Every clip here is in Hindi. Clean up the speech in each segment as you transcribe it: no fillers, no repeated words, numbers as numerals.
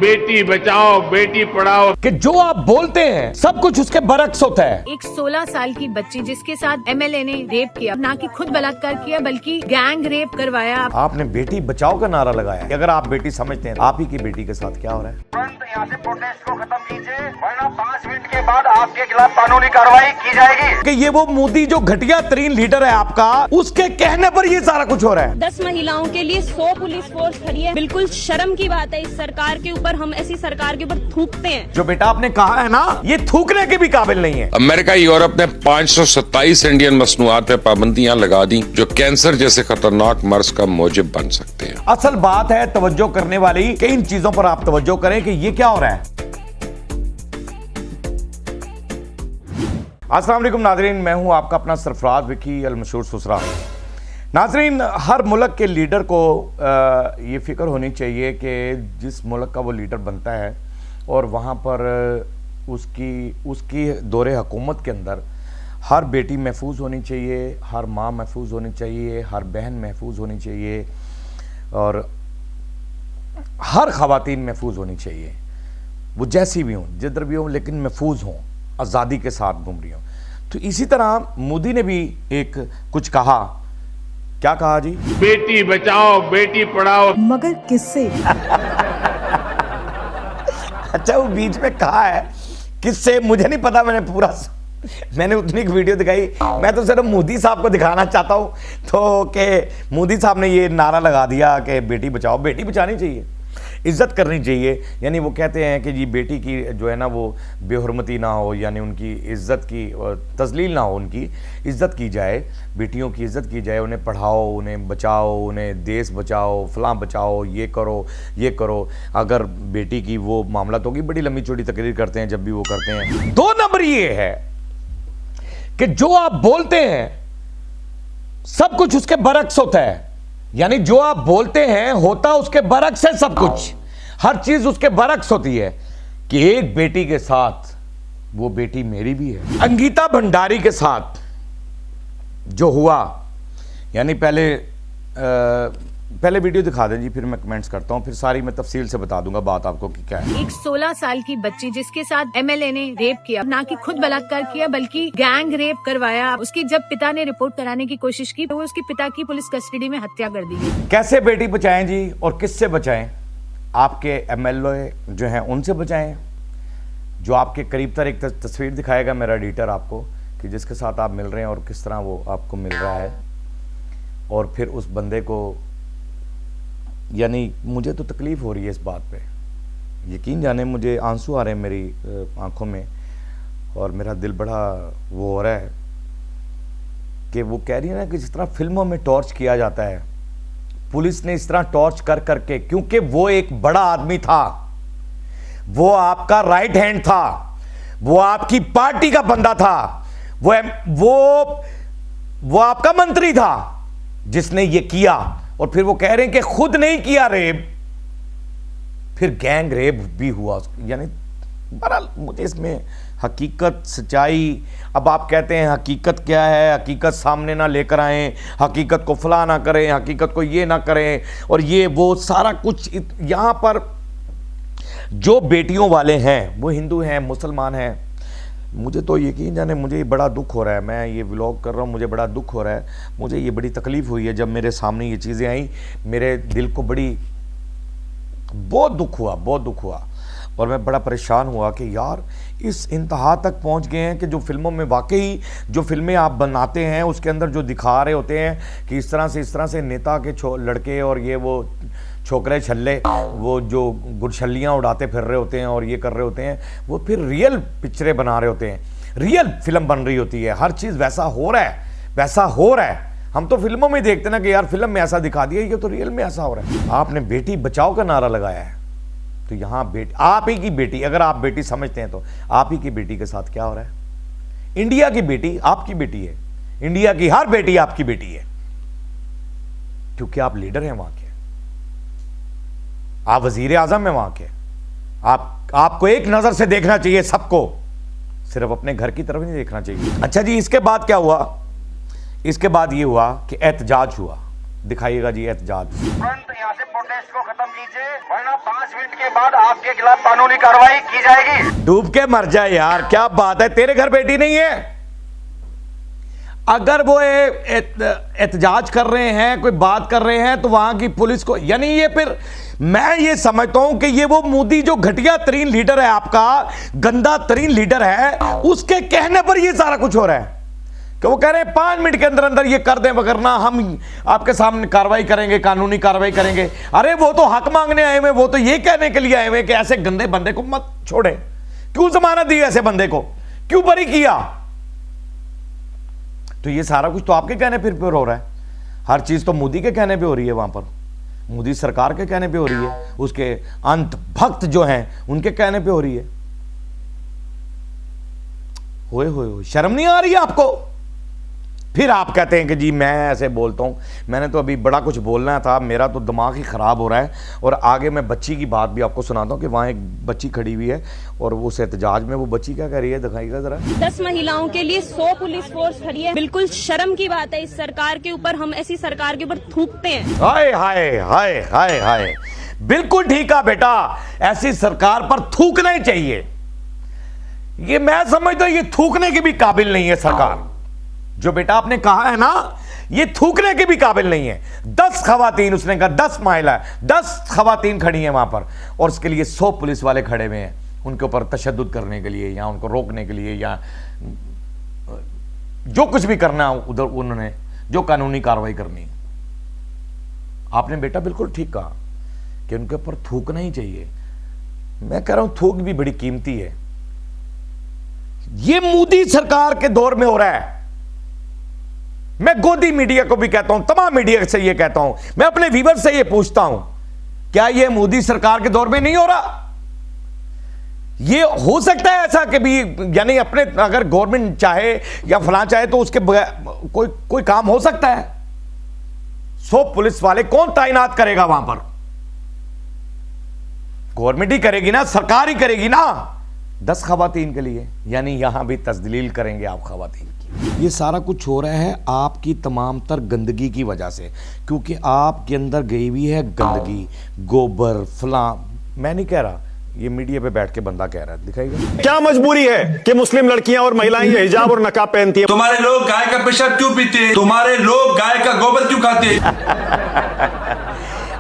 बेटी बचाओ बेटी पढ़ाओ कि जो आप बोलते हैं सब कुछ उसके बरक्स होता है। एक 16 साल की बच्ची जिसके साथ एमएलए ने रेप किया, ना कि खुद बलात्कार किया बल्कि गैंग रेप करवाया। आपने बेटी बचाओ का नारा लगाया। अगर आप बेटी समझते हैं आप ही की बेटी के साथ क्या हो रहा है? तुरंत यहाँ से प्रोटेस्ट को खत्म कीजिए, वरना 5 मिनट के बाद आपके खिलाफ कानूनी कार्रवाई की जाएगी। कि ये वो मोदी जो घटिया तरीन लीडर है आपका, उसके कहने पर ये सारा कुछ हो रहा है। 10 महिलाओं के लिए 100 पुलिस फोर्स खड़ी है। बिल्कुल शर्म की बात है इस सरकार के ऊपर, हम ऐसी सरकार के ऊपर थूकते हैं। जो बेटा आपने कहा है ना, ये थूकने के भी काबिल नहीं है। अमेरिका यूरोप ने 527 इंडियन मसनूआत पे पाबंदियां लगा दी जो कैंसर जैसे खतरनाक मर्ज का मौजब बन सकते हैं। असल बात है तवज्जो करने वाली कि इन चीजों पर आप तवज्जो करें कि ये क्या हो रहा है। अस्सलाम वालेकुम नाजरीन, मैं हूं आपका अपना सरफराज विकी अल मशहूर सुसरा। नाजरीन, हर मुल्क के लीडर को ये फिक्र होनी चाहिए कि जिस मुल्क का वो लीडर बनता है और वहाँ पर उसकी दौरे हुकूमत के अंदर हर बेटी महफूज होनी चाहिए, हर माँ महफूज होनी चाहिए, हर बहन महफूज होनी चाहिए और हर ख़वातीन महफूज होनी चाहिए। वो जैसी भी हों, जिधर भी हों, लेकिन महफूज हों, आज़ादी के साथ घूम रही हों। तो इसी तरह मोदी ने भी एक कुछ कहा। क्या कहा जी? बेटी बचाओ बेटी पढ़ाओ। मगर किससे? अच्छा, वो बीच में कहा है किससे मुझे नहीं पता। मैंने उतनी वीडियो दिखाई। मैं तो सिर्फ मोदी साहब को दिखाना चाहता हूँ तो कि मोदी साहब ने ये नारा लगा दिया कि बेटी बचाओ। बेटी बचानी चाहिए, इज़्ज़त करनी चाहिए। यानी वो कहते हैं कि जी बेटी की जो है ना वो बेहुरमती ना हो, यानी उनकी इज़्ज़त की तज़लील ना हो, उनकी इज़्ज़त की जाए, बेटियों की इज़्ज़त की जाए, उन्हें पढ़ाओ, उन्हें बचाओ, उन्हें देश बचाओ, फलां बचाओ, ये करो ये करो। अगर बेटी की वो मामला तो होगी, बड़ी लंबी चौड़ी तकरीर करते हैं जब भी वो करते हैं। 2 नंबर ये है कि जो आप बोलते हैं सब कुछ उसके बरक्स होता है। यानी जो आप बोलते हैं होता उसके बरक्स है सब कुछ, हर चीज उसके बरक्स होती है। कि एक बेटी के साथ, वो बेटी मेरी भी है, अंकिता भंडारी के साथ जो हुआ, यानी पहले वीडियो दिखा दें जी, फिर मैं कमेंट्स करता हूं, फिर सारी मैं तफसील से बता दूंगा बात आपको कि क्या है। एक 16 साल की बच्ची जिसके साथ एमएलए ने रेप किया, ना कि खुद बलात्कार किया बल्कि गैंग रेप करवाया। उसकी जब पिता ने रिपोर्ट कराने की कोशिश की तो उसके पिता की पुलिस कस्टडी में हत्या कर दी गई। कैसे बेटी बचाएं जी, और किससे बचाएं? आपके एमएलए जो हैं उनसे बचाएं। जो आपके करीब तर एक तस्वीर दिखाएगा मेरा एडिटर आपको कि जिसके साथ आप मिल रहे हैं और किस तरह वो आपको मिल रहा है, और फिर उस बंदे को, यानी मुझे तो तकलीफ़ हो रही है इस बात पे, यकीन जाने मुझे आंसू आ रहे हैं मेरी आंखों में, और मेरा दिल बड़ा वो हो रहा है कि वो कह रही है ना कि जिस तरह फिल्मों में टॉर्च किया जाता है, पुलिस ने इस तरह टॉर्च कर करके, क्योंकि वो एक बड़ा आदमी था, वो आपका राइट हैंड था, वो आपकी पार्टी का बंदा था, वो आपका मंत्री था जिसने ये किया, और फिर वो कह रहे हैं कि खुद नहीं किया रेप, फिर गैंग रेप भी हुआ। यानी बहरहाल मुझे इसमें हकीकत, सच्चाई, अब आप कहते हैं हकीकत क्या है, हकीकत सामने ना लेकर आएं, हकीकत को फला ना करें, हकीकत को ये ना करें, और ये वो सारा कुछ। यहाँ पर जो बेटियों वाले हैं वो हिंदू हैं, मुसलमान हैं। मुझे तो यकीन जाने मुझे बड़ा दुख हो रहा है, मैं ये व्लॉग कर रहा हूँ, मुझे बड़ा दुख हो रहा है, मुझे ये बड़ी तकलीफ़ हुई है जब मेरे सामने ये चीज़ें आई। मेरे दिल को बहुत दुख हुआ और मैं बड़ा परेशान हुआ कि यार इस इंतहा तक पहुंच गए हैं कि जो फिल्मों में, वाकई जो फिल्में आप बनाते हैं उसके अंदर जो दिखा रहे होते हैं कि इस तरह से नेता के लड़के और ये वो छोकरे छल्ले, वो जो गुरछल्लियाँ उड़ाते फिर रहे होते हैं और ये कर रहे होते हैं, वो फिर रियल पिक्चरें बना रहे होते हैं, रियल फिल्म बन रही होती है, हर चीज़ वैसा हो रहा है। हम तो फिल्मों में देखते ना कि यार फिल्म में ऐसा दिखा दिया, ये तो रियल में ऐसा हो रहा है। आपने बेटी बचाओ का नारा लगाया है, तो यहाँ आप ही की बेटी, अगर आप बेटी समझते हैं तो आप ही की बेटी के साथ क्या हो रहा है? इंडिया की बेटी आपकी बेटी है, इंडिया की हर बेटी आपकी बेटी है, क्योंकि आप लीडर हैं वहां के, आप वजीर आजम हैं वहां के। आपको एक नजर से देखना चाहिए सबको, सिर्फ अपने घर की तरफ नहीं देखना चाहिए। अच्छा जी, इसके बाद क्या हुआ? इसके बाद ये हुआ कि एहतजाज हुआ। दिखाइएगा जी एहतजाज। तुरंत यहाँ से प्रोटेस्ट को खत्म कीजिए, वरना 5 मिनट के बाद आपके खिलाफ कानूनी कार्रवाई की जाएगी। डूब के मर जाए यार, क्या बात है, तेरे घर बेटी नहीं है? अगर वो एहतजाज कर रहे हैं, कोई बात कर रहे हैं, तो वहां की पुलिस को, यानी ये फिर मैं ये समझता हूं कि ये वो मोदी जो घटिया तरीन लीडर है, आपका गंदा तरीन लीडर है, उसके कहने पर ये सारा कुछ हो रहा है कि वो कह रहे हैं 5 मिनट के अंदर अंदर ये कर दें, वगरना हम आपके सामने कार्रवाई करेंगे, कानूनी कार्रवाई करेंगे। अरे वो तो हक मांगने आए हुए, वो तो ये कहने के लिए आए हुए कि ऐसे गंदे बंदे को मत छोड़े। क्यों जमानत दी ऐसे बंदे को, क्यों बरी किया? तो ये सारा कुछ तो आपके कहने पर हो रहा है, हर चीज तो मोदी के कहने पे हो रही है, वहां पर मोदी सरकार के कहने पे हो रही है, उसके अंत भक्त जो हैं उनके कहने पे हो रही है। होए होए, शर्म नहीं आ रही है आपको? फिर आप कहते हैं कि जी मैं ऐसे बोलता हूं। मैंने तो अभी बड़ा कुछ बोलना था, मेरा तो दिमाग ही खराब हो रहा है। और आगे मैं बच्ची की बात भी आपको सुनाता हूं कि वहां एक बच्ची खड़ी हुई है और उस एहतजाज में वो बच्ची क्या कह रही है, दिखाइएगा जरा। 10 महिलाओं के लिए 100 पुलिस फोर्स खड़ी है। बिल्कुल शर्म की बात है इस सरकार के ऊपर, हम ऐसी सरकार के ऊपर थूकते हैं। हाय हाय हाय हाय हाय, बिल्कुल ठीक है बेटा, ऐसी सरकार पर थूकना ही चाहिए। ये मैं समझता हूं ये थूकने के भी काबिल नहीं है सरकार। जो बेटा आपने कहा है ना, ये थूकने के भी काबिल नहीं है। 10 खवातीन, उसने कहा 10 महिला, 10 खवातीन खड़ी हैं वहां पर, और उसके लिए 100 पुलिस वाले खड़े हुए हैं उनके ऊपर तशद्दुद करने के लिए, या उनको रोकने के लिए, या जो कुछ भी करना है उधर उन्होंने जो कानूनी कार्रवाई करनी है। आपने बेटा बिल्कुल ठीक कहा कि उनके ऊपर थूकना ही चाहिए। मैं कह रहा हूं थूक भी बड़ी कीमती है। ये मोदी सरकार के दौर में हो रहा है। मैं गोदी मीडिया को भी कहता हूं, तमाम मीडिया से ये कहता हूं, मैं अपने व्यूअर से ये पूछता हूं, क्या ये मोदी सरकार के दौर में नहीं हो रहा? ये हो सकता है ऐसा कि भी, यानी अपने अगर गवर्नमेंट चाहे या फलां चाहे तो उसके कोई काम हो सकता है। 100 पुलिस वाले कौन तैनात करेगा वहां पर? गवर्नमेंट ही करेगी ना, सरकार ही करेगी ना। 10 खवातीन के लिए, यानी यहां भी तस्दील करेंगे आप खवातीन की। ये सारा कुछ हो रहा है आपकी तमाम तर गंदगी की वजह से, क्योंकि आपके अंदर गई हुई है गंदगी, गोबर फलां। मैं नहीं कह रहा, ये मीडिया पे बैठ के बंदा कह रहा है, दिखाइएगा। क्या मजबूरी है कि मुस्लिम लड़कियां और महिलाएं ये हिजाब और नकाब पहनती हैं? तुम्हारे लोग गाय का पेशाब क्यों पीते हैं? तुम्हारे लोग गाय का गोबर क्यों खाते हैं?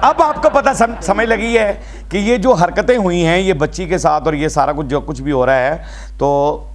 अब आपको पता समझ लगी है कि ये जो हरकतें हुई हैं ये बच्ची के साथ, और ये सारा कुछ जो कुछ भी हो रहा है, तो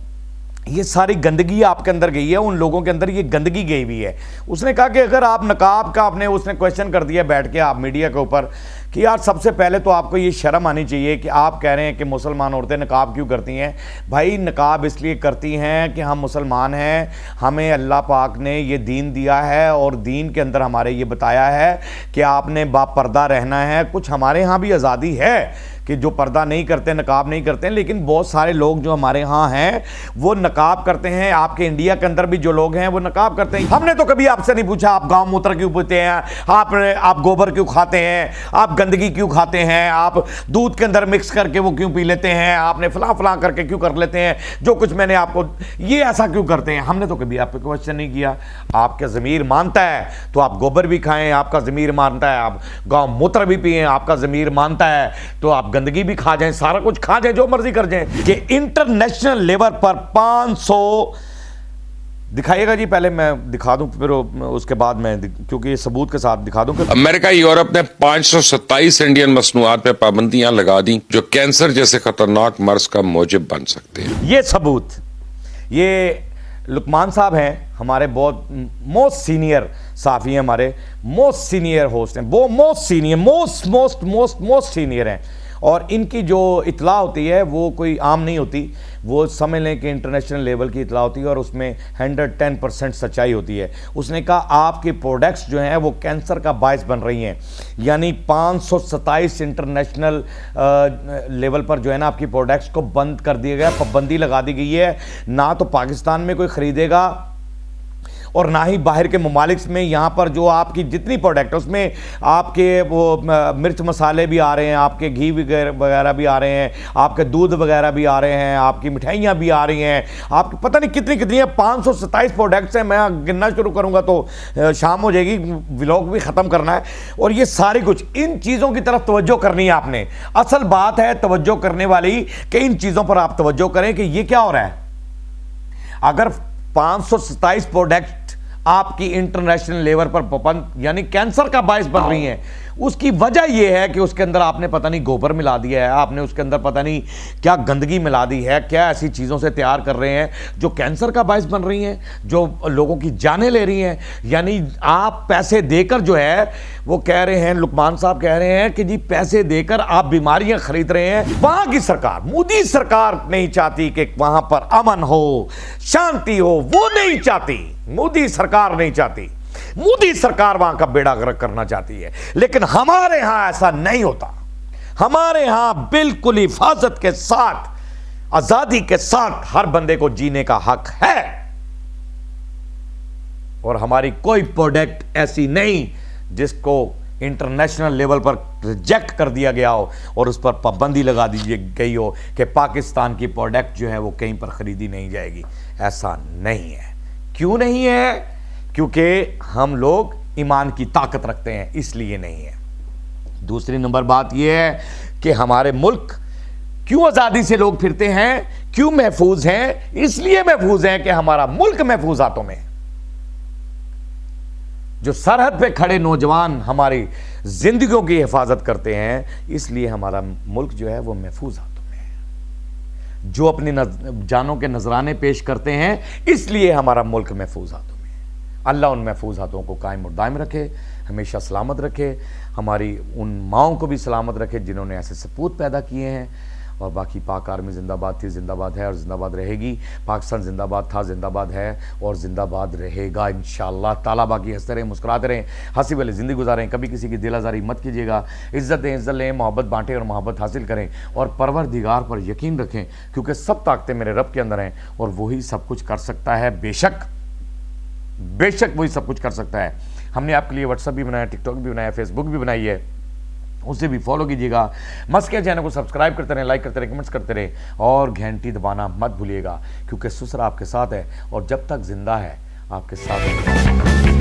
ये सारी गंदगी आपके अंदर गई है, उन लोगों के अंदर ये गंदगी गई हुई है। उसने कहा कि अगर आप नकाब का, उसने क्वेश्चन कर दिया बैठ के आप मीडिया के ऊपर कि यार सबसे पहले तो आपको ये शर्म आनी चाहिए कि आप कह रहे हैं कि मुसलमान औरतें नकाब क्यों करती हैं। भाई नकाब इसलिए करती हैं कि हम मुसलमान हैं, हमें अल्लाह पाक ने ये दीन दिया है, और दीन के अंदर हमारे ये बताया है कि आपने बापर्दा रहना है। कुछ हमारे यहाँ भी आज़ादी है कि जो पर्दा नहीं करते, नकाब नहीं करते हैं, लेकिन बहुत सारे लोग जो हमारे यहाँ हैं वो नकाब करते हैं। आपके इंडिया के अंदर भी जो लोग हैं वो नकाब करते हैं। हमने तो कभी आपसे नहीं पूछा आप गाँव मूत्र क्यों पीते हैं, आप गोबर क्यों खाते हैं, आप गंदगी क्यों खाते हैं, आप दूध के अंदर मिक्स करके वो क्यों पी लेते हैं, आपने फला फला करके क्यों कर लेते हैं, जो कुछ मैंने आपको, ये ऐसा क्यों करते हैं। हमने तो कभी आप पे क्वेश्चन नहीं किया। आपका ज़मीर मानता है तो आप गोबर भी खाएं, आपका ज़मीर मानता है आप गाँव मूत्र भी पिएं, आपका ज़मीर मानता है तो आप गंदगी भी खा जाएं, सारा कुछ खा जाएं, जो मर्जी कर जाएं। कि इंटरनेशनल लेवल पर 500, दिखाइएगा जी, पहले मैं दिखा दूं फिर उसके बाद मैं, क्योंकि ये सबूत के साथ दिखा दूं कि अमेरिका यूरोप ने 527 इंडियन मसनूआत पे पाबंदियां लगा दी जो कैंसर जैसे खतरनाक मर्ज का मौजिब बन सकते हैं। ये सबूत, ये लुकमान साहब हैं हमारे, बहुत मोस्ट सीनियर साफ़ी हैं, हमारे मोस्ट सीनियर होस्ट हैं, वो मोस्ट सीनियर मोस्ट सीनियर हैं, और इनकी जो इतला होती है वो कोई आम नहीं होती, वो समझ लें कि इंटरनेशनल लेवल की इतला होती है, और उसमें 110% सच्चाई होती है। उसने कहा आपके प्रोडक्ट्स जो हैं वो कैंसर का बायस बन रही हैं, यानी 527 इंटरनेशनल लेवल पर जो है ना आपकी प्रोडक्ट्स को बंद कर दिया गया, पाबंदी लगा दी गई है, ना तो पाकिस्तान में कोई ख़रीदेगा और ना ही बाहर के ममालिक में। यहाँ पर जो आपकी जितनी प्रोडक्ट है उसमें आपके वो मिर्च मसाले भी आ रहे हैं, आपके घी वगैरह भी आ रहे हैं, आपके दूध वगैरह भी आ रहे हैं, आपकी मिठाइयाँ भी आ रही हैं, आपकी पता नहीं कितनी कितनी है। 527 प्रोडक्ट्स हैं। मैं गिनना शुरू करूँगा तो शाम हो जाएगी, व्लॉग भी ख़त्म करना है। और ये सारी कुछ इन चीज़ों की तरफ तवज्जो करनी है आपने। असल बात है तवज्जो करने वाली कि इन चीज़ों पर आप तवज्जो करें कि ये क्या हो रहा है। अगर 527 प्रोडक्ट आपकी इंटरनेशनल लेवल पर पाबंद यानी कैंसर का बायस बन रही हैं, उसकी वजह यह है कि उसके अंदर आपने पता नहीं गोबर मिला दिया है, आपने उसके अंदर पता नहीं क्या गंदगी मिला दी है, क्या ऐसी चीज़ों से तैयार कर रहे हैं जो कैंसर का बायस बन रही हैं, जो लोगों की जानें ले रही हैं। यानी आप पैसे देकर जो है वो कह रहे हैं, लुकमान साहब कह रहे हैं कि जी पैसे देकर आप बीमारियां खरीद रहे हैं। वहां की सरकार, मोदी सरकार नहीं चाहती कि वहां पर अमन हो, शांति हो, वो नहीं चाहती। मोदी सरकार नहीं चाहती। मोदी सरकार वहां का बेड़ा गर्क करना चाहती है। लेकिन हमारे यहां ऐसा नहीं होता। हमारे यहां बिल्कुल हिफाजत के साथ, आजादी के साथ हर बंदे को जीने का हक है। और हमारी कोई प्रोडक्ट ऐसी नहीं जिसको इंटरनेशनल लेवल पर रिजेक्ट कर दिया गया हो और उस पर पाबंदी लगा दी गई हो कि पाकिस्तान की प्रोडक्ट जो है वो कहीं पर खरीदी नहीं जाएगी। ऐसा नहीं है। क्यों नहीं है? क्योंकि हम लोग ईमान की ताकत रखते हैं, इसलिए नहीं है। दूसरी नंबर बात यह है कि हमारे मुल्क क्यों आज़ादी से लोग फिरते हैं, क्यों महफूज हैं? इसलिए महफूज हैं कि हमारा मुल्क महफूज हाथों में। जो सरहद पे खड़े नौजवान हमारी जिंदगियों की हिफाजत करते हैं, इसलिए हमारा मुल्क जो है वो महफूज हाथों में है। जो अपनी जानों के नजराने पेश करते हैं, इसलिए हमारा मुल्क महफूज हाथों में है। अल्लाह उन महफूज हाथों को कायम और दायम रखे, हमेशा सलामत रखे। हमारी उन माओं को भी सलामत रखे जिन्होंने ऐसे सपूत पैदा किए हैं। और बाकी पाक आर्मी जिंदाबाद थी, जिंदाबाद है और जिंदाबाद रहेगी। पाकिस्तान जिंदाबाद था, जिंदाबाद है और जिंदाबाद रहेगा इंशाअल्लाह ताला। बाकी हंसते रहें, मुस्कुराते रहें, हंसी वाली ज़िंदगी गुजारें। कभी किसी की दिल आज़ारी मत कीजिएगा। इज़्ज़त दें, इज़्ज़त लें, मोहब्बत बांटें और मोहब्बत हासिल करें। और परवरदिगार पर यकीन रखें, क्योंकि सब ताकतें मेरे रब के अंदर हैं और वही सब कुछ कर सकता है। बेशक वही सब कुछ कर सकता है। हमने आपके लिए व्हाट्सएप भी बनाया, टिकटॉक भी बनाया, फेसबुक भी बनाई है, उसे भी फॉलो कीजिएगा। मस्त के चैनल को सब्सक्राइब करते रहें, लाइक करते रहें, कमेंट्स करते रहें और घंटी दबाना मत भूलिएगा, क्योंकि ससुर आपके साथ है और जब तक जिंदा है आपके साथ है।